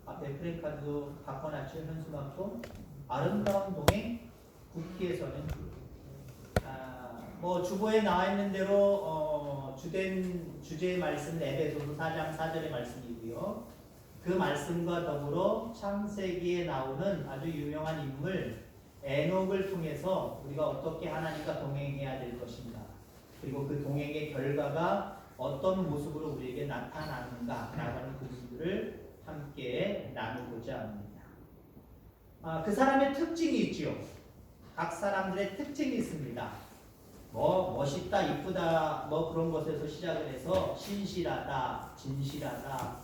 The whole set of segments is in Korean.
앞에 프레카드도 바꿔놨죠. 현수막도. 아름다운 동행 국기에서는 뭐 주보에 나와 있는 대로 주된 주제의 말씀은 에베소서 4장 4절의 말씀이고요. 그 말씀과 더불어 창세기에 나오는 아주 유명한 인물 에녹을 통해서 우리가 어떻게 하나님과 동행해야 될 것인가, 그리고 그 동행의 결과가 어떤 모습으로 우리에게 나타나는가 라는 부분들을 함께 나누고자 합니다. 그 사람의 특징이 있지요. 각 사람들의 특징이 있습니다. 뭐 멋있다, 이쁘다, 뭐 그런 것에서 시작을 해서 신실하다, 진실하다,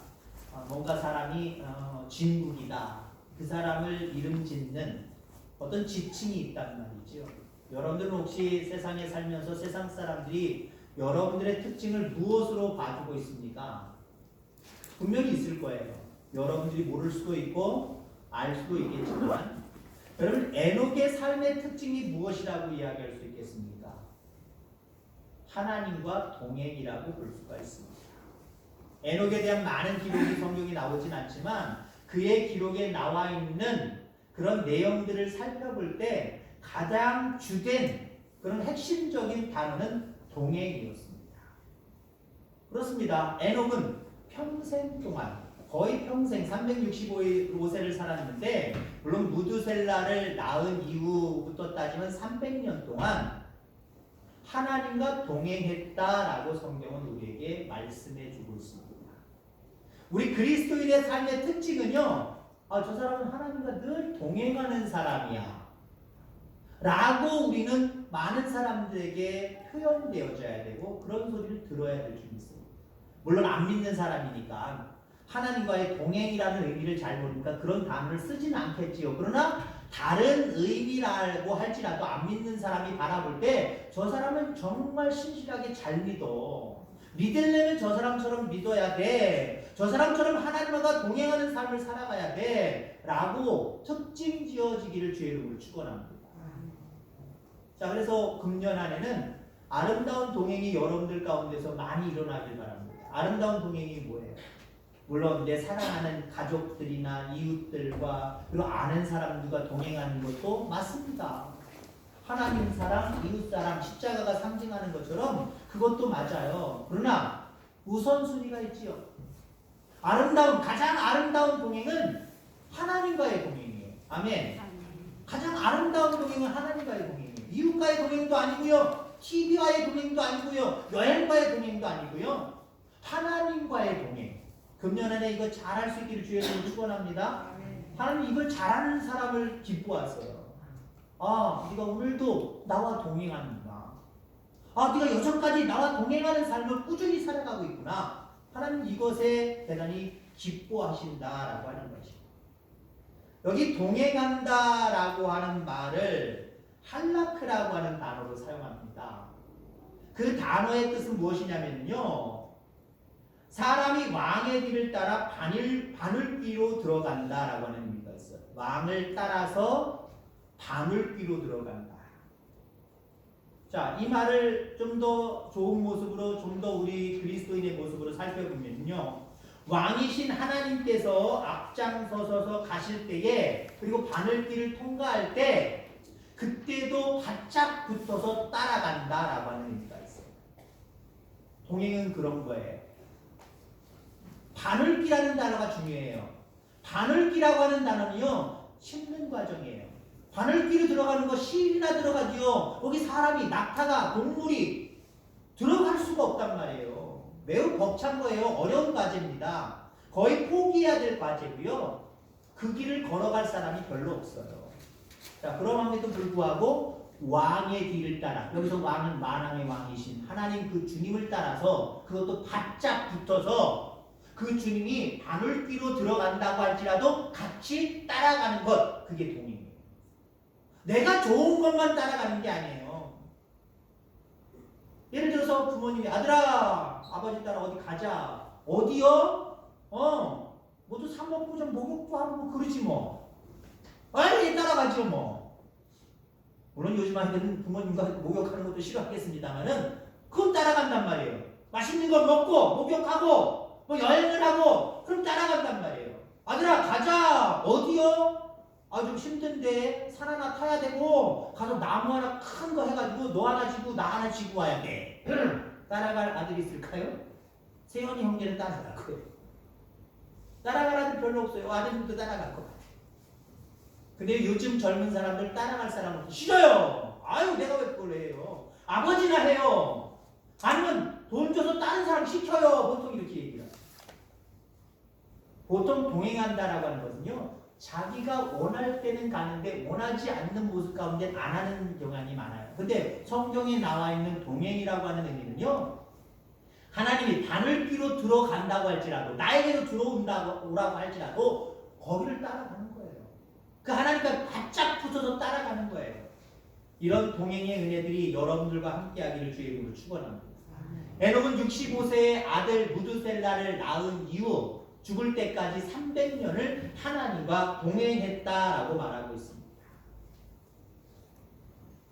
뭔가 사람이 진국이다, 그 사람을 이름 짓는 어떤 지칭이 있단 말이죠. 여러분들은 혹시 세상에 살면서 세상 사람들이 여러분들의 특징을 무엇으로 봐주고 있습니까? 분명히 있을 거예요. 여러분들이 모를 수도 있고 알 수도 있겠지만, 여러분 에녹의 삶의 특징이 무엇이라고 이야기할 수 있겠습니까? 하나님과 동행이라고 볼 수가 있습니다. 에녹에 대한 많은 기록이 성경에 나오진 않지만 그의 기록에 나와 있는 그런 내용들을 살펴볼 때 가장 주된 그런 핵심적인 단어는 동행이었습니다. 그렇습니다. 에녹은 평생 동안, 거의 평생 365세를 살았는데, 물론 무두셀라를 낳은 이후부터 따지면 300년 동안 하나님과 동행했다라고 성경은 우리에게 말씀해 주고 있습니다. 우리 그리스도인의 삶의 특징은요, 저 사람은 하나님과 늘 동행하는 사람이야 라고 우리는 많은 사람들에게 표현되어져야 되고 그런 소리를 들어야 될 줄 믿습니다. 물론 안 믿는 사람이니까 하나님과의 동행이라는 의미를 잘 모르니까 그런 단어를 쓰지는 않겠지요. 그러나 다른 의미라고 할지라도 안 믿는 사람이 바라볼 때 저 사람은 정말 신실하게 잘 믿어. 믿으려면 저 사람처럼 믿어야 돼. 저 사람처럼 하나님과 동행하는 삶을 살아가야 돼. 라고 특징 지어지기를 주의 이름으로 축원합니다. 자, 그래서 금년 안에는 아름다운 동행이 여러분들 가운데서 많이 일어나길 바랍니다. 아름다운 동행이 뭐예요? 물론 내 사랑하는 가족들이나 이웃들과 그리고 아는 사람들과 동행하는 것도 맞습니다. 하나님 사랑, 이웃 사랑, 십자가가 상징하는 것처럼 그것도 맞아요. 그러나 우선순위가 있지요. 가장 아름다운 동행은 하나님과의 동행이에요. 아멘. 가장 아름다운 동행은 하나님과의 동행이에요. 이웃과의 동행도 아니고요, TV와의 동행도 아니고요, 여행과의 동행도 아니고요, 하나님과의 동행. 금년 안에 이거 잘할 수 있기를 주의 이름으로 축원합니다. 하나님 이걸 잘하는 사람을 기뻐하세요. 네가 오늘도 나와 동행하는구나. 네가 여전까지 나와 동행하는 삶을 꾸준히 살아가고 있구나. 하나님 이것에 대단히 기뻐하신다라고 하는 것이죠. 여기 동행한다라고 하는 말을 할라크라고 하는 단어로 사용합니다. 그 단어의 뜻은 무엇이냐면요, 사람이 왕의 길을 따라 바늘귀로 들어간다라고 하는 의미가 있어요. 왕을 따라서 바늘귀로 들어간다. 자, 이 말을 좀 더 좋은 모습으로, 좀 더 우리 그리스도인의 모습으로 살펴보면요, 왕이신 하나님께서 앞장서서 가실 때에, 그리고 바늘길을 통과할 때 그때도 바짝 붙어서 따라간다라고 하는 의미가 있어요. 동행은 그런 거예요. 바늘기라는 단어가 중요해요. 바늘기라고 하는 단어는요, 심는 과정이에요. 바늘기로 들어가는 거 실이나 들어가지요. 거기 사람이, 낙타가, 동물이 들어갈 수가 없단 말이에요. 매우 벅찬 거예요. 어려운 과제입니다. 거의 포기해야 될 과제고요. 그 길을 걸어갈 사람이 별로 없어요. 자, 그럼에도 불구하고 왕의 길을 따라, 여기서 왕은 만왕의 왕이신 하나님 그 주님을 따라서, 그것도 바짝 붙어서 그 주님이 바늘귀로 들어간다고 할지라도 같이 따라가는 것, 그게 동행이에요. 내가 좋은 것만 따라가는 게 아니에요. 예를 들어서 부모님이, 아들아, 아버지 따라 어디 가자. 어디요? 모두 사먹고 좀 목욕도 하고 뭐 그러지 뭐. 빨리 따라가죠 뭐. 물론 요즘 아이들은 부모님과 목욕하는 것도 싫어하겠습니다만은 그건 따라간단 말이에요. 맛있는 걸 먹고 목욕하고 뭐 여행을 하고 그럼 따라간단 말이에요. 아들아 가자. 어디요? 아, 좀 힘든데 산 하나 타야 되고 가서 나무 하나 큰 거 해가지고 너 하나 지고 나 하나 지고 와야 돼. 따라갈 아들이 있을까요? 세연이 형제는 따라갈 거예요. 따라갈 아들 별로 없어요. 아들도 따라갈 것 같아요. 근데 요즘 젊은 사람들 따라갈 사람은 싫어요. 아유, 내가 왜 그걸 해요? 아버지나 해요. 아니면 돈 줘서 다른 사람 시켜요. 보통 이렇게 얘기해요. 보통 동행한다라고 하는 것은요, 자기가 원할 때는 가는데 원하지 않는 모습 가운데 안 하는 경향이 많아요. 근데 성경에 나와 있는 동행이라고 하는 의미는요, 하나님이 바늘귀로 들어간다고 할지라도, 나에게도 들어온다고 할지라도 거기를 따라가는 거예요. 그 하나님과 바짝 붙어서 따라가는 거예요. 이런 동행의 은혜들이 여러분들과 함께하기를 주의 이름으로 축원합니다. 에녹은 65세의 아들 무드셀라를 낳은 이후 죽을 때까지 300년을 하나님과 동행했다라고 말하고 있습니다.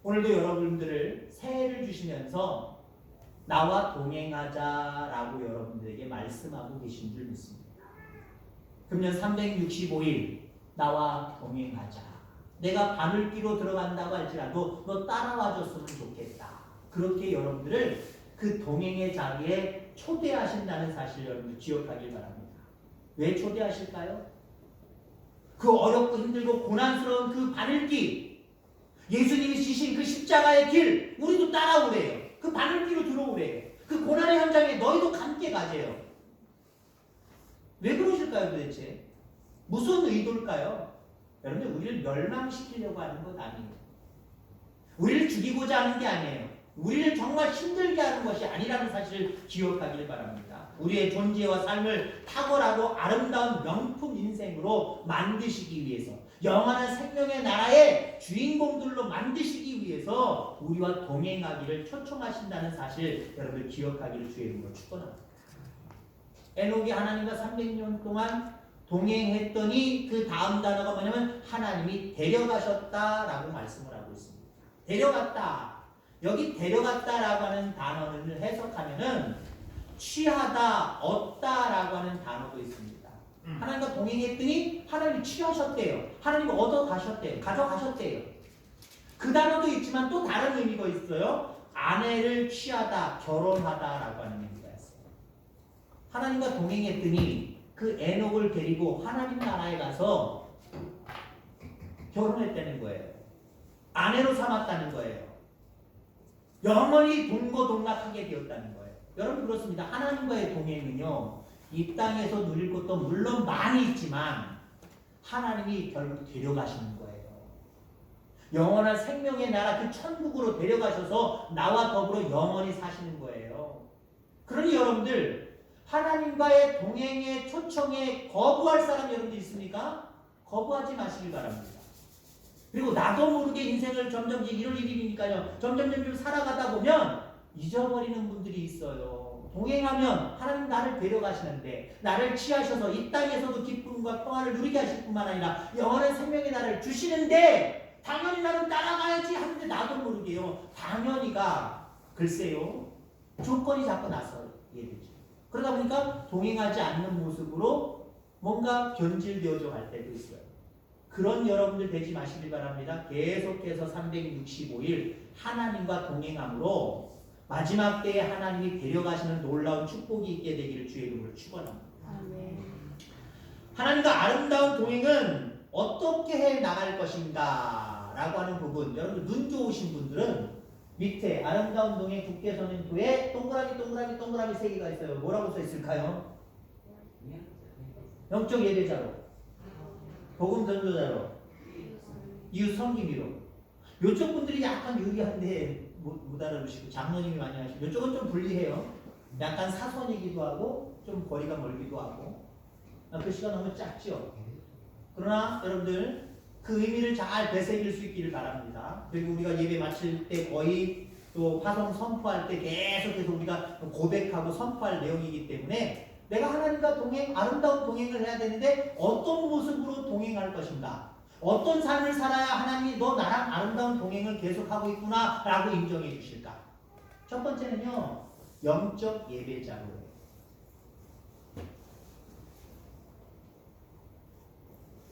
오늘도 여러분들을 새해를 주시면서 나와 동행하자라고 여러분들에게 말씀하고 계신 줄 믿습니다. 금년 365일 나와 동행하자. 내가 바늘귀로 들어간다고 할지라도 너 따라와 줬으면 좋겠다. 그렇게 여러분들을 그 동행의 자리에 초대하신다는 사실 여러분들 기억하길 바랍니다. 왜 초대하실까요? 그 어렵고 힘들고 고난스러운 그 바늘귀, 예수님이 지신 그 십자가의 길, 우리도 따라오래요. 그 바늘귀로 들어오래요. 그 고난의 현장에 너희도 함께 가세요. 왜 그러실까요 도대체? 무슨 의도일까요? 여러분들 우리를 멸망시키려고 하는 것 아니에요. 우리를 죽이고자 하는 게 아니에요. 우리를 정말 힘들게 하는 것이 아니라는 사실을 기억하길 바랍니다. 우리의 존재와 삶을 탁월하고 아름다운 명품 인생으로 만드시기 위해서, 영원한 생명의 나라의 주인공들로 만드시기 위해서 우리와 동행하기를 초청하신다는 사실 여러분들 기억하기를 주의 이름으로 축원합니다. 에녹이 하나님과 300년 동안 동행했더니 그 다음 단어가 뭐냐면 하나님이 데려가셨다라고 말씀을 하고 있습니다. 데려갔다. 여기 데려갔다라고 하는 단어를 해석하면은 취하다, 얻다라고 하는 단어도 있습니다. 하나님과 동행했더니 하나님이 취하셨대요. 하나님이 얻어 가셨대요. 가져가셨대요. 그 단어도 있지만 또 다른 의미가 있어요. 아내를 취하다, 결혼하다라고 하는 의미가 있어요. 하나님과 동행했더니 그 에녹을 데리고 하나님 나라에 가서 결혼했다는 거예요. 아내로 삼았다는 거예요. 영원히 동거동락하게 되었다는 거예요. 여러분 그렇습니다. 하나님과의 동행은요, 이 땅에서 누릴 것도 물론 많이 있지만 하나님이 결국 데려가시는 거예요. 영원한 생명의 나라 그 천국으로 데려가셔서 나와 더불어 영원히 사시는 거예요. 그러니 여러분들 하나님과의 동행의 초청에 거부할 사람 여러분들 있습니까? 거부하지 마시길 바랍니다. 그리고 나도 모르게 인생을 점점 1월 1일이니까요. 점점 살아가다 보면 잊어버리는 분들이 있어요. 동행하면 하나님 나를 데려가시는데 나를 취하셔서 이 땅에서도 기쁨과 평화를 누리게 하실 뿐만 아니라 영원한 생명의 나라를 주시는데 당연히 나는 따라가야지 하는데 나도 모르게요. 당연히가 글쎄요. 조건이 자꾸 나서게 되죠. 그러다 보니까 동행하지 않는 모습으로 뭔가 변질되어져 갈 때도 있어요. 그런 여러분들 되지 마시길 바랍니다. 계속해서 365일 하나님과 동행함으로 마지막 때에 하나님이 데려가시는 놀라운 축복이 있게 되기를 주의 이름으로 축원합니다. 하나님과 아름다운 동행은 어떻게 해 나갈 것인가 라고 하는 부분, 여러분 눈 좋으신 분들은 밑에 아름다운 동행 국제선언도에 동그라미 3개가 있어요. 뭐라고 써 있을까요? 영적 예배자로, 복음 전도자로, 이웃 섬김이로. 요쪽 분들이 약간 유리한데 못 알아보시고 장로님이 많이 하시고, 요쪽은 좀 불리해요. 약간 사선이기도 하고 좀 거리가 멀기도 하고 글씨가 너무 작죠. 그러나 여러분들 그 의미를 잘 되새길 수 있기를 바랍니다. 그리고 우리가 예배 마칠 때 거의 또 파송 선포할 때 계속해서 우리가 고백하고 선포할 내용이기 때문에 내가 하나님과 동행, 아름다운 동행을 해야 되는데 어떤 모습으로 동행할 것인가, 어떤 삶을 살아야 하나님이 너 나랑 아름다운 동행을 계속하고 있구나 라고 인정해 주실까. 첫 번째는요, 영적 예배자로.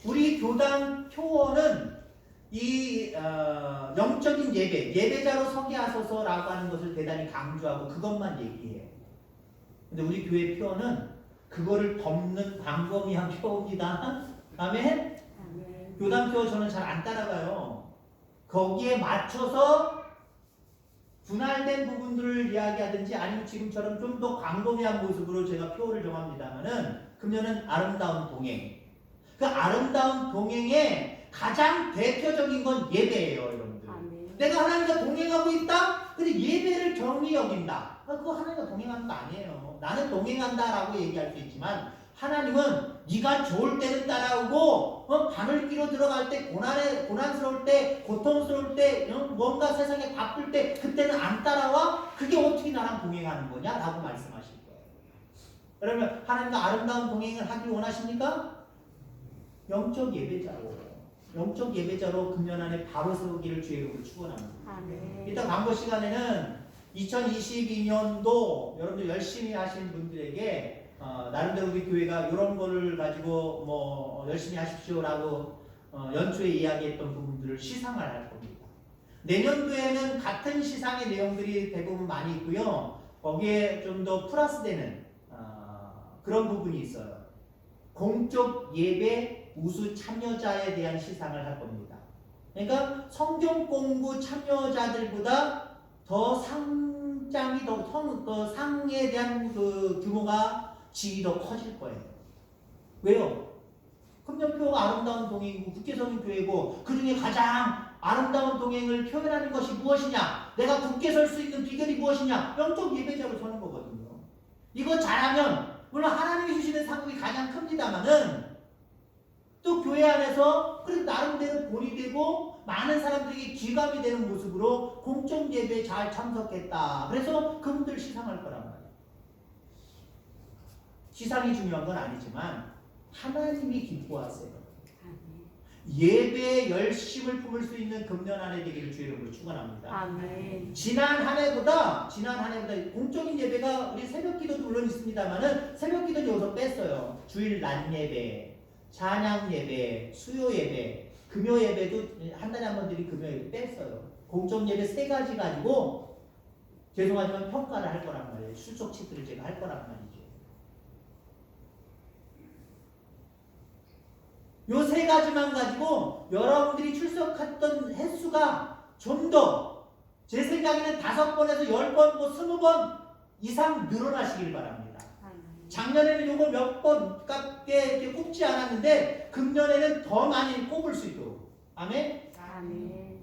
우리 교당 표어는 이 영적인 예배자로 서게 하소서라고 하는 것을 대단히 강조하고 그것만 얘기해요. 근데 우리 교회 표어는 그거를 덮는 광범위한 표어입니다. 아멘? 교당 표어 저는 잘 안 따라가요. 거기에 맞춰서 분할된 부분들을 이야기하든지 아니면 지금처럼 좀 더 광범위한 모습으로 제가 표어를 정합니다만은 그러면은 아름다운 동행. 그 아름다운 동행의 가장 대표적인 건 예배예요, 여러분들. 내가 하나님과 동행하고 있다? 근데 예배를 경히 여긴다. 그거 하나님과 동행하는 거 아니에요. 나는 동행한다라고 얘기할 수 있지만 하나님은 네가 좋을 때는 따라오고 바늘 끼로 들어갈 때 고난스러울 때 고통스러울 때 뭔가 세상에 바쁠 때 그때는 안 따라와? 그게 어떻게 나랑 동행하는 거냐? 라고 말씀하실 거예요. 그러면 하나님과 아름다운 동행을 하길 원하십니까? 영적 예배자로 금년 안에 바로 세우기를 주의 이름으로 축원합니다. 이따 광고 시간에는 2022년도 여러분들 열심히 하신 분들에게 나름대로 우리 교회가 이런 거를 가지고 뭐 열심히 하십시오라고 연초에 이야기했던 부분들을 시상을 할 겁니다. 내년도에는 같은 시상의 내용들이 대부분 많이 있고요. 거기에 좀 더 플러스되는 그런 부분이 있어요. 공적 예배 우수 참여자에 대한 시상을 할 겁니다. 그러니까 성경 공부 참여자들보다 더 상장이 더 상에 대한 그 규모가 질이 더 커질 거예요. 왜요? 금년표가 아름다운 동행이고 굳게 서는 교회고 그 중에 가장 아름다운 동행을 표현하는 것이 무엇이냐? 내가 굳게 설 수 있는 비결이 무엇이냐? 영적 예배자로 서는 거거든요. 이거 잘하면 물론 하나님이 주시는 상급이 가장 큽니다만은 또 교회 안에서 그래도 나름대로 본이 되고 많은 사람들에게 기감이 되는 모습으로 공적 예배에 잘 참석했다. 그래서 그분들 시상할 거란 말이에요. 시상이 중요한 건 아니지만 하나님이 기뻐하세요. 예배에 열심을 품을 수 있는 금년 한 해 되기를 주의 이름으로 축원합니다. 아멘. 지난 한 해보다 공적인 예배가 우리 새벽기도도 물론 있습니다만은 새벽기도는 여기서 뺐어요. 주일 낮 예배, 찬양 예배, 수요 예배, 금요 예배도 한 달에 한 번 드린 금요 예배 뺐어요. 공적 예배 3가지 가지고 죄송하지만 평가를 할 거란 말이에요. 출석 체크를 제가 할 거란 말이죠. 요 3가지만 가지고 여러분들이 출석했던 횟수가 좀 더 제 생각에는 5번에서 10번, 뭐 20번 이상 늘어나시길 바랍니다. 작년에는 요걸 몇 번밖에 이렇게 꼽지 않았는데 금년에는 더 많이 꼽을 수 있도록. 아멘? 아멘.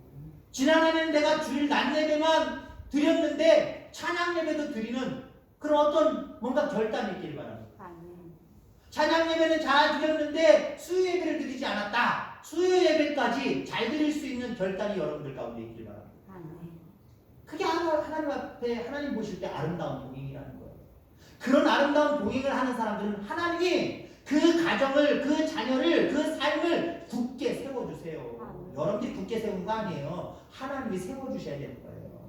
지난해는 내가 주일 낮 예배만 드렸는데 찬양 예배도 드리는 그런 어떤 뭔가 결단이 있길 바랍니다. 아멘. 찬양 예배는 잘 드렸는데 수요 예배를 드리지 않았다. 수요 예배까지 잘 드릴 수 있는 결단이 여러분들 가운데 있길 바랍니다. 아멘. 그게 하나님 앞에 하나님 보실 때 아름다운 동행이라는 거예요. 그런 아름다운 동행을 하는 사람들은 하나님이 그 가정을, 그 자녀를, 그 삶을 굳게 세워주세요. 여러분들이 굳게 세운 거 아니에요. 하나님이 세워주셔야 되는 거예요.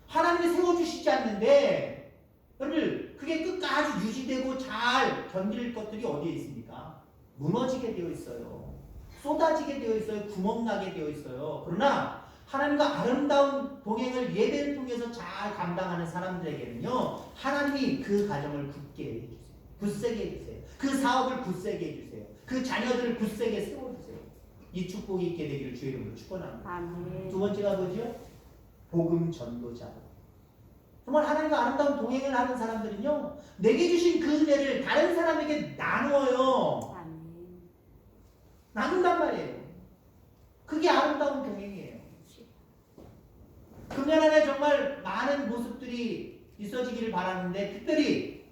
하나님이 세워주시지 않는데 여러분 그게 끝까지 유지되고 잘 견딜 것들이 어디에 있습니까? 무너지게 되어 있어요. 쏟아지게 되어 있어요. 구멍나게 되어 있어요. 그러나 하나님과 아름다운 동행을 예배를 통해서 잘 감당하는 사람들에게는요, 하나님이 그 가정을 굳게 해주세요. 굳세게 해주세요. 그 사업을 굳세게 해주세요. 그 자녀들을 굳세게 세워주세요. 이 축복이 있게 되기를 주의 이름으로 축원합니다. 아멘. 두 번째가 뭐죠? 복음 전도자. 정말 하나님과 아름다운 동행을 하는 사람들은요, 내게 주신 그 은혜를 다른 사람에게 나누어요. 아멘. 나눈단 말이에요. 그게 아름다운 동행이에요. 금년 안에 정말 많은 모습들이 있어지기를 바라는데 특별히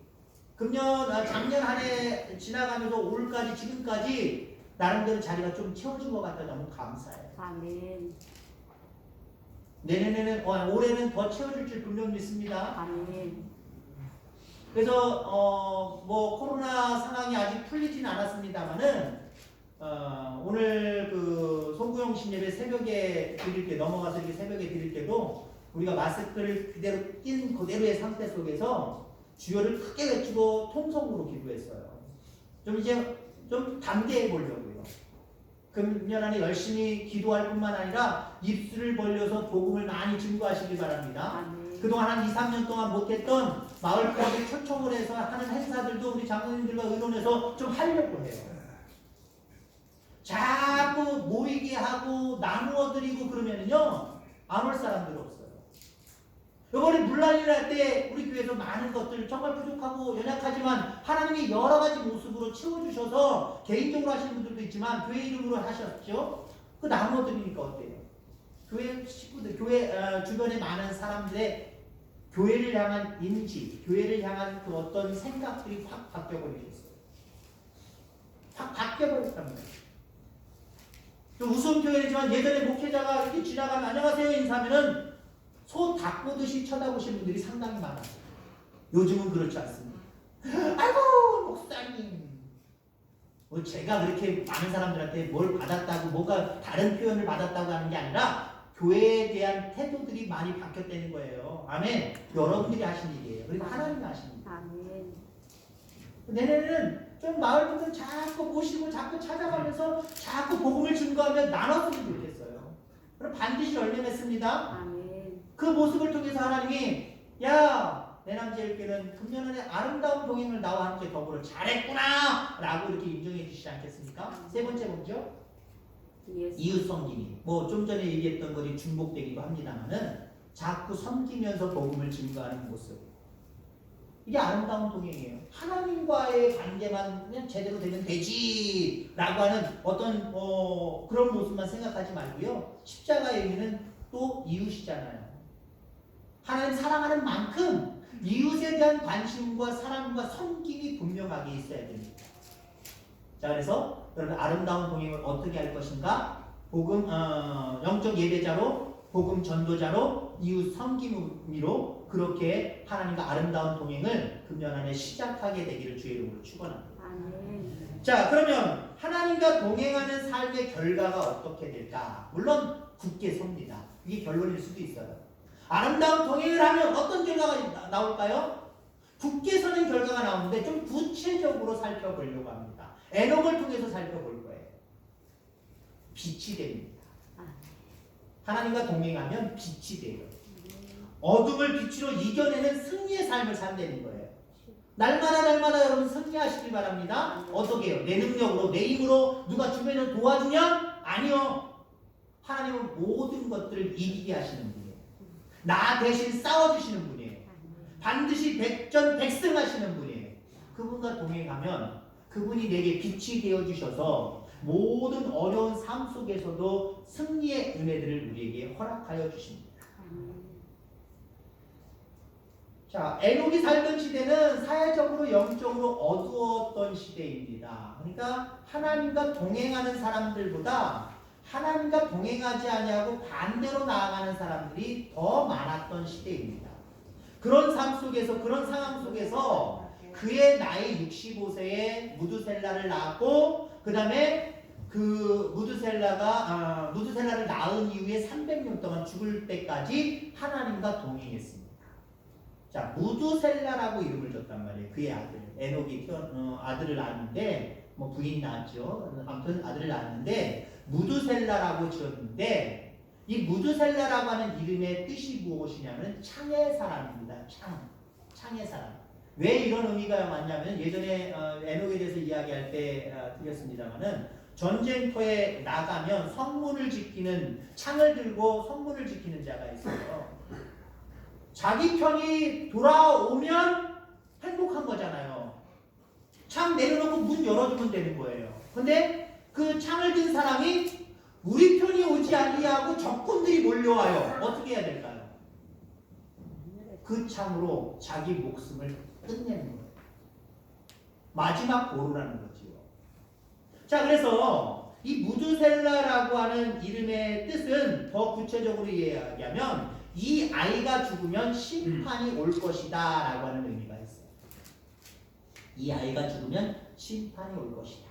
작년 한 해 지나가면서 올까지 지금까지 나름대로 자리가 좀 채워진 것 같아 너무 감사해요. 아멘. 내년에는 올해는 더 채워질 줄 분명 믿습니다. 아멘. 그래서 뭐 코로나 상황이 아직 풀리진 않았습니다만은 오늘 그 송구영 신예배 새벽에 드릴 때 넘어가서 이렇게 새벽에 드릴 때도 우리가 마스크를 그대로 낀 그대로의 상태 속에서 주여를 크게 외치고 통성으로 기도했어요. 좀 이제 좀 담대해 보려고요. 금년 안에 열심히 기도할 뿐만 아니라 입술을 벌려서 복음을 많이 증거하시기 바랍니다. 아멘. 그동안 한 2, 3년 동안 못했던 마을 클럽에 초청을 해서 하는 행사들도 우리 장로님들과 의논해서 좀 하려고 해요. 자꾸 모이게 하고 나누어 드리고 그러면은요 안 올 사람들 없어요. 이번에 물난리를 할 때 우리 교회에서 많은 것들 정말 부족하고 연약하지만 하나님이 여러 가지 모습으로 채워주셔서 개인적으로 하시는 분들도 있지만 교회 이름으로 하셨죠. 그 나누어 드리니까 어때요? 교회 식구들, 교회 주변에 많은 사람들의 교회를 향한 인지, 교회를 향한 그 어떤 생각들이 확 바뀌어버리셨어요. 확 바뀌어버렸답니다. 또 우스운 표현이지만 예전에 목회자가 이렇게 지나가면 안녕하세요 인사하면은 소 닭보듯이 쳐다보시는 분들이 상당히 많았어요. 요즘은 그렇지 않습니다. 아이고 목사님. 뭐 제가 그렇게 많은 사람들한테 뭘 받았다고 뭐가 다른 표현을 받았다고 하는 게 아니라 교회에 대한 태도들이 많이 바뀌었다는 거예요. 아멘. 여러분들이 하신 일이에요. 그리고 하나님이 하신 일. 아멘. 내년에는 좀 마을 분들 자꾸 모시고 자꾸 찾아가면서 자꾸 복음을 증거하며 나눴으면 좋겠어요. 그럼 반드시 열매 맺습니다. 아멘. 그 모습을 통해서 하나님이 야, 내 남자일교는 금년 안에 아름다운 동행을 나와 함께 더불어 잘했구나 라고 이렇게 인정해 주시지 않겠습니까? 세 번째 뭐죠? 예수. 이웃 섬김이. 뭐 좀 전에 얘기했던 것이 중복되기도 합니다만은 자꾸 섬기면서 복음을 증거하는 모습. 이게 아름다운 동행이에요. 하나님과의 관계만 그냥 제대로 되면 되지라고 하는 어떤 그런 모습만 생각하지 말고요. 십자가의 의미는 또 이웃이잖아요. 하나님 사랑하는 만큼 이웃에 대한 관심과 사랑과 섬김이 분명하게 있어야 됩니다. 자, 그래서 여러분 아름다운 동행을 어떻게 할 것인가? 복음 영적 예배자로, 복음 전도자로, 이웃 섬김으로 그렇게 하나님과 아름다운 동행을 금년 안에 시작하게 되기를 주의 이름으로 축원합니다. 아멘. 자, 그러면 하나님과 동행하는 삶의 결과가 어떻게 될까? 물론 굳게 섭니다. 이게 결론일 수도 있어요. 아름다운 동행을 하면 어떤 결과가 나올까요? 굳게 서는 결과가 나오는데 좀 구체적으로 살펴보려고 합니다. 에녹을 통해서 살펴볼 거예요. 빛이 됩니다. 하나님과 동행하면 빛이 돼요. 어둠을 빛으로 이겨내는 승리의 삶을 산다는 거예요. 날마다 여러분 승리하시길 바랍니다. 어떻게 해요? 내 능력으로, 내 힘으로 누가 주변에서 도와주면? 아니요. 하나님은 모든 것들을 이기게 하시는 분이에요. 나 대신 싸워주시는 분이에요. 반드시 백전백승하시는 분이에요. 그분과 동행하면 그분이 내게 빛이 되어주셔서 모든 어려운 삶 속에서도 승리의 은혜들을 우리에게 허락하여 주십니다. 자, 에녹이 살던 시대는 사회적으로 영적으로 어두웠던 시대입니다. 그러니까 하나님과 동행하는 사람들보다 하나님과 동행하지 아니하고 반대로 나아가는 사람들이 더 많았던 시대입니다. 그런 삶 속에서, 그런 상황 속에서 그의 나이 65세에 무드셀라를 낳았고 그 다음에 그 무드셀라를 낳은 이후에 300년 동안 죽을 때까지 하나님과 동행했습니다. 자, 무드셀라라고 이름을 줬단 말이에요. 그의 아들 에녹이 아들을 낳았는데 뭐 부인이 낳았죠. 아무튼 아들을 낳았는데 무드셀라라고 지었는데 이 무드셀라라고 하는 이름의 뜻이 무엇이냐면 창의 사람입니다. 창의 사람. 왜 이런 의미가 많냐면 예전에 에녹에 대해서 이야기할 때 드렸습니다만은 전쟁터에 나가면 성문을 지키는 창을 들고 성문을 지키는 자가 있어요. 자기 편이 돌아오면 행복한 거잖아요. 창 내려놓고 문 열어주면 되는 거예요. 근데 그 창을 든 사람이 우리 편이 오지 아니하고 적군들이 몰려와요. 어떻게 해야 될까요? 그 창으로 자기 목숨을 끝내는 거예요. 마지막 보루라는 거지요. 자, 그래서 이 무드셀라라고 하는 이름의 뜻은 더 구체적으로 이야기하면 이 아이가 죽으면 심판이 올 것이다 라고 하는 의미가 있어요. 이 아이가 죽으면 심판이 올 것이다.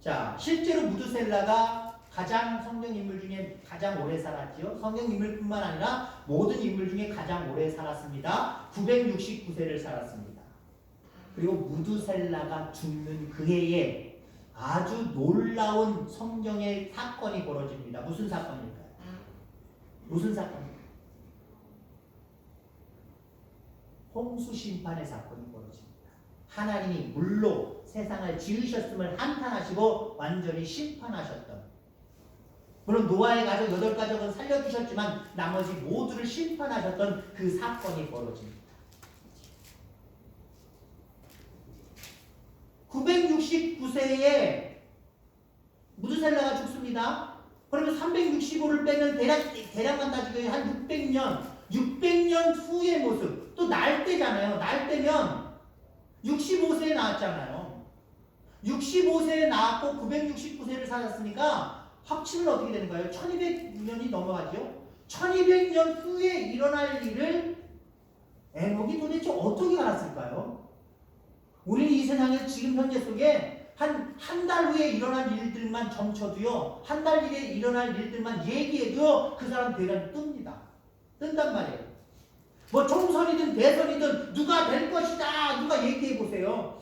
자, 실제로 무드셀라가 가장 성경 인물 중에 가장 오래 살았지요. 성경 인물뿐만 아니라 모든 인물 중에 가장 오래 살았습니다. 969세를 살았습니다. 그리고 무드셀라가 죽는 그 해에 아주 놀라운 성경의 사건이 벌어집니다. 무슨 사건일까요? 무슨 사건일까요? 홍수 심판의 사건이 벌어집니다. 하나님이 물로 세상을 지으셨음을 한탄하시고 완전히 심판하셨던, 물론 노아의 가족 8가족은 살려주셨지만 나머지 모두를 심판하셨던 그 사건이 벌어집니다. 969세에 무드셀라가 죽습니다. 그러면 365를 빼면 대략만 따지고 한 600년 후의 모습. 또 날 때잖아요. 날 때면 65세에 나왔잖아요. 65세에 나왔고 969세를 살았으니까 합치면 어떻게 되는가요? 1200년이 넘어가죠. 1200년 후에 일어날 일을 에녹이 도대체 어떻게 알았을까요? 우리는 이 세상에 지금 현재 속에 한 달 후에 일어날 일들만 점쳐도요, 한 달 후에 일어날 일들만 얘기해도요, 그 사람 대단히 뜬단 말이에요. 뭐 총선이든 대선이든 누가 될 것이다, 누가 얘기해 보세요.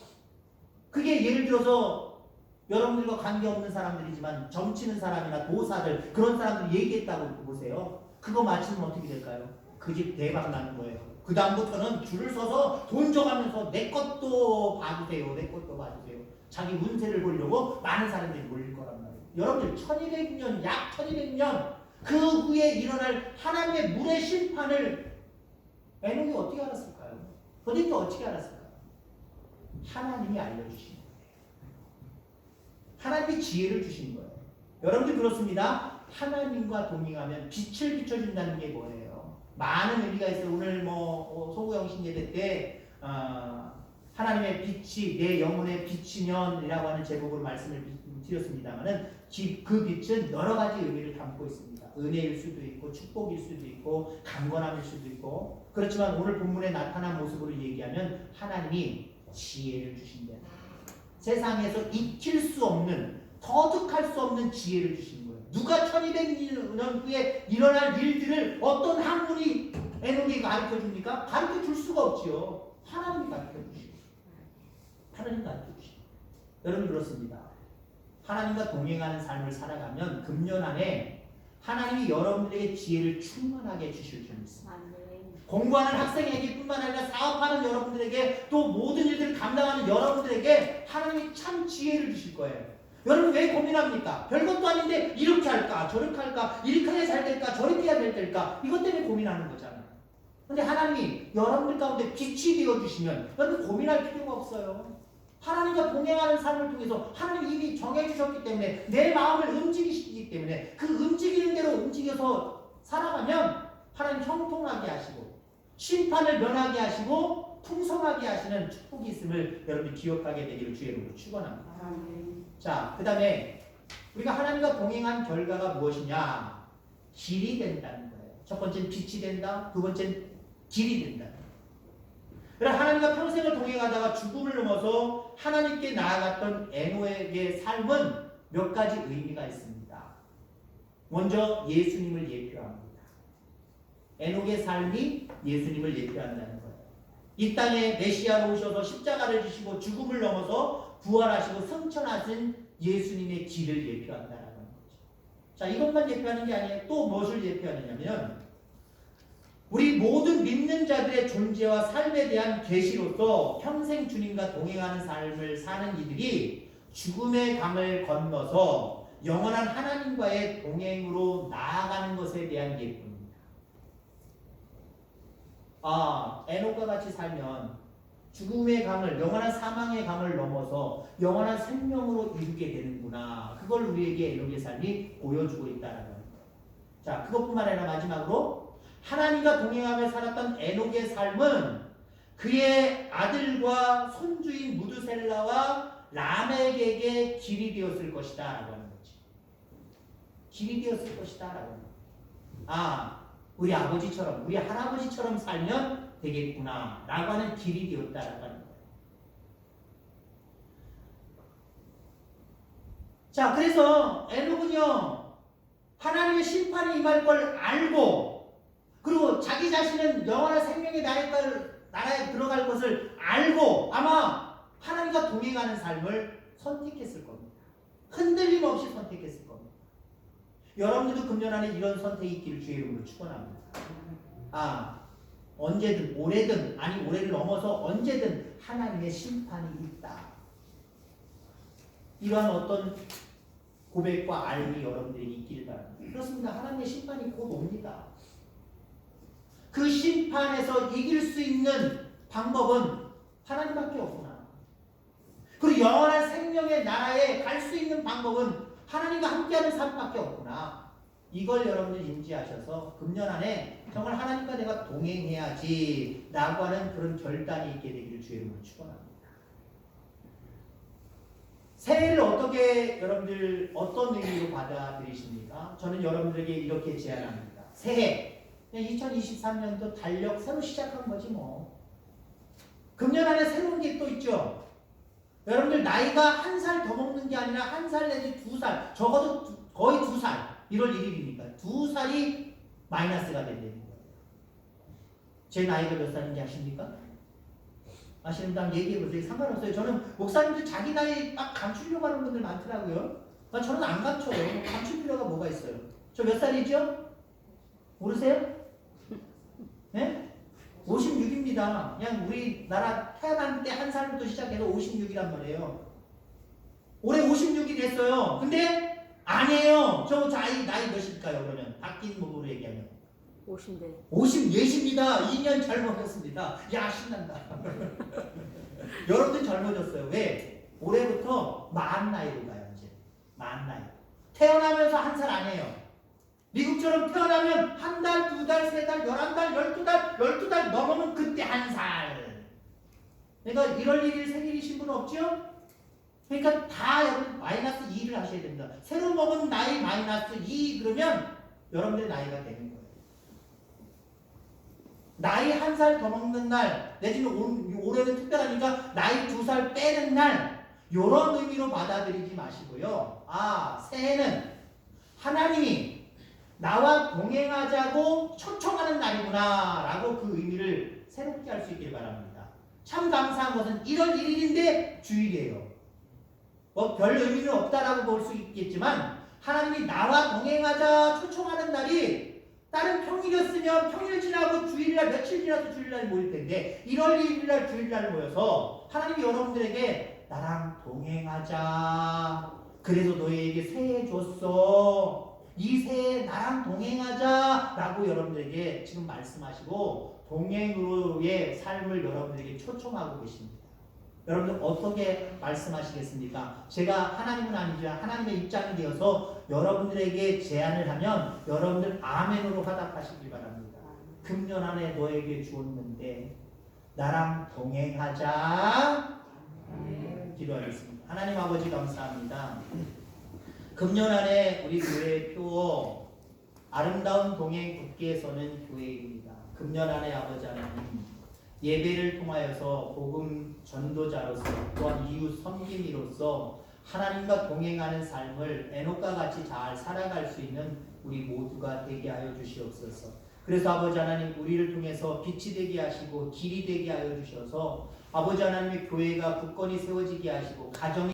그게 예를 들어서 여러분들과 관계없는 사람들이지만 정치는 사람이나 도사들, 그런 사람들 얘기했다고 보세요. 그거 맞히면 어떻게 될까요? 그 집 대박 나는 거예요. 그 다음부터는 줄을 서서 돈 줘가면서 내 것도 봐주세요, 내 것도 봐주세요. 자기 운세를 보려고 많은 사람들이 몰릴 거란 말이에요. 여러분들 1200년, 약 1200년 그 후에 일어날 하나님의 물의 심판을 에녹이 어떻게 알았을까요? 도대체 어떻게 알았을까요? 하나님이 알려주신 거예요. 하나님이 지혜를 주신 거예요. 여러분들 그렇습니다. 하나님과 동행하면 빛을 비춰준다는 게 뭐예요? 많은 의미가 있어요. 오늘 소구영신 예배 때 하나님의 빛이 내 영혼에 비치면이라고 하는 제목으로 말씀을 드렸습니다만은 그 빛은 여러 가지 의미를 담고 있습니다. 은혜일 수도 있고 축복일 수도 있고 강건함일 수도 있고, 그렇지만 오늘 본문에 나타난 모습으로 얘기하면 하나님이 지혜를 주신대요. 세상에서 익힐 수 없는, 터득할 수 없는 지혜를 주신 거예요. 누가 1200년 후에 일어날 일들을 어떤 학문이 에녹이 가르쳐 줍니까? 가르쳐 줄 수가 없지요. 하나님이 가르쳐 주시고, 하나님 가르쳐 주시고. 여러분 그렇습니다. 하나님과 동행하는 삶을 살아가면 금년 안에 하나님이 여러분들에게 지혜를 충만하게 주실 줄 믿습니다. 공부하는 학생에게 뿐만 아니라 사업하는 여러분들에게, 또 모든 일들을 감당하는 여러분들에게 하나님이 참 지혜를 주실 거예요. 여러분 왜 고민합니까? 별것도 아닌데 이렇게 할까 저렇게 할까, 이렇게 해야 잘 될까 저렇게 해야 될까, 이것 때문에 고민하는 거잖아요. 근데 하나님이 여러분들 가운데 빛이 되어주시면 여러분 고민할 필요가 없어요. 하나님과 동행하는 삶을 통해서 하나님이 이미 정해주셨기 때문에, 내 마음을 움직이시기 때문에 그 움직이는 대로 움직여서 살아가면 하나님 형통하게 하시고 심판을 면하게 하시고 풍성하게 하시는 축복이 있음을 여러분이 기억하게 되기를 주의 이름으로 축원합니다. 자, 그 다음에 우리가 하나님과 동행한 결과가 무엇이냐? 길이 된다는 거예요. 첫 번째는 빛이 된다, 두 번째는 길이 된다. 그러나 하나님과 평생을 동행하다가 죽음을 넘어서 하나님께 나아갔던 에녹의 삶은 몇 가지 의미가 있습니다. 먼저 예수님을 예표합니다. 에녹의 삶이 예수님을 예표한다는 거예요. 이 땅에 메시아로 오셔서 십자가를 지시고 죽음을 넘어서 부활하시고 승천하신 예수님의 길을 예표한다는 거죠. 자, 이것만 예표하는 게 아니에요. 또 무엇을 예표하느냐면 우리 모든 믿는 자들의 존재와 삶에 대한 계시로서 평생 주님과 동행하는 삶을 사는 이들이 죽음의 강을 건너서 영원한 하나님과의 동행으로 나아가는 것에 대한 예표입니다. 에녹과 같이 살면 죽음의 강을, 영원한 사망의 강을 넘어서 영원한 생명으로 이루게 되는구나. 그걸 우리에게 에녹의 삶이 보여주고 있다는 거예요. 자, 그것뿐만 아니라 마지막으로 하나님과 동행하며 살았던 에녹의 삶은 그의 아들과 손주인 무드셀라와 라멕에게 길이 되었을 것이다 라고 하는 거지. 길이 되었을 것이다 라고 하는 거지. 우리 아버지처럼, 우리 할아버지처럼 살면 되겠구나 라고 하는 길이 되었다 라고 하는 거예요. 자, 그래서 에녹은요, 하나님의 심판이 임할 걸 알고, 그리고 자기 자신은 영원한 생명의 나라에 들어갈 것을 알고 아마 하나님과 동행하는 삶을 선택했을 겁니다. 흔들림 없이 선택했을 겁니다. 여러분들도 금년 안에 이런 선택이 있기를 주의 이름으로 축원합니다. 언제든 올해든 아니 올해를 넘어서 언제든 하나님의 심판이 있다. 이러한 어떤 고백과 알미 여러분들이 있기를 바랍니다. 그렇습니다. 하나님의 심판이 곧 옵니다. 그 심판에서 이길 수 있는 방법은 하나님밖에 없구나. 그리고 영원한 생명의 나라에 갈 수 있는 방법은 하나님과 함께하는 삶밖에 없구나. 이걸 여러분들이 인지하셔서 금년 안에 정말 하나님과 내가 동행해야지 라고 하는 그런 결단이 있게 되기를 주의 이름으로 축원합니다. 새해를 어떻게 여러분들 어떤 의미로 받아들이십니까? 저는 여러분들에게 이렇게 제안합니다. 새해 2023년도 달력 새로 시작한 거지 뭐. 금년 안에 새로운 게 또 있죠. 여러분들 나이가 한 살 더 먹는 게 아니라 한 살 내지 2살, 적어도 거의 2살, 1월 1일이니까 2살이 마이너스가 된다는 거예요. 제 나이가 몇 살인지 아십니까? 아시는 분들 얘기해보세요. 상관없어요. 저는 목사님들 자기 나이 딱 감추려고 하는 분들 많더라고요. 저는 안 감춰요. 감출 필요가 뭐가 있어요? 저 몇 살이죠? 모르세요? 네? 56입니다. 그냥 우리나라 태어난 때 한 살부터 시작해서 56이란 말이에요. 올해 56이 됐어요. 근데 아니에요. 저 나이 몇일까요? 그러면 바뀐 몸으로 얘기하면 50대. 54입니다. 2년 젊어졌습니다. 야 신난다. 여러분들 젊어졌어요. 왜? 올해부터 만 나이로 가요. 이제 만 나이. 태어나면서 한 살 아니에요. 미국처럼 태어나면 한 달, 두 달, 세 달, 11달, 12달 넘으면 그때 한 살. 그러니까 1월 1일 생일이신 분 없죠? 그러니까 다 여러분 마이너스 2를 하셔야 됩니다. 새로 먹은 나이 마이너스 2 그러면 여러분들의 나이가 되는 거예요. 나이 한 살 더 먹는 날 내지는 올해는 특별하니까 나이 2살 빼는 날 이런 의미로 받아들이지 마시고요. 새해는 하나님이 나와 동행하자고 초청하는 날이구나 라고 그 의미를 새롭게 할 수 있길 바랍니다. 참 감사한 것은 1월 1일인데 주일이에요. 별 의미는 없다라고 볼 수 있겠지만 하나님이 나와 동행하자 초청하는 날이 다른 평일이었으면 평일 지나고 주일날 며칠 지나서 주일날 모일 텐데 1월 1일날 주일날 모여서 하나님이 여러분들에게 나랑 동행하자. 그래서 너희에게 새해 줬어. 이 새해 나랑 동행하자 라고 여러분들에게 지금 말씀하시고 동행으로의 삶을 여러분들에게 초청하고 계십니다. 여러분들 어떻게 말씀하시겠습니까? 제가 하나님은 아니죠. 하나님의 입장이 되어서 여러분들에게 제안을 하면 여러분들 아멘으로 화답하시기 바랍니다. 금년 안에 너에게 주었는데 나랑 동행하자. 기도하겠습니다. 하나님 아버지 감사합니다. 금년 안에 우리 교회의 표 아름다운 동행 굳게 서는 교회입니다. 금년 안에 아버지 하나님 예배를 통하여서 복음 전도자로서 또한 이웃 섬김이로서 하나님과 동행하는 삶을 에녹과 같이 잘 살아갈 수 있는 우리 모두가 되게 하여 주시옵소서. 그래서 아버지 하나님 우리를 통해서 빛이 되게 하시고 길이 되게 하여 주셔서 아버지 하나님의 교회가 굳건히 세워지게 하시고 가정이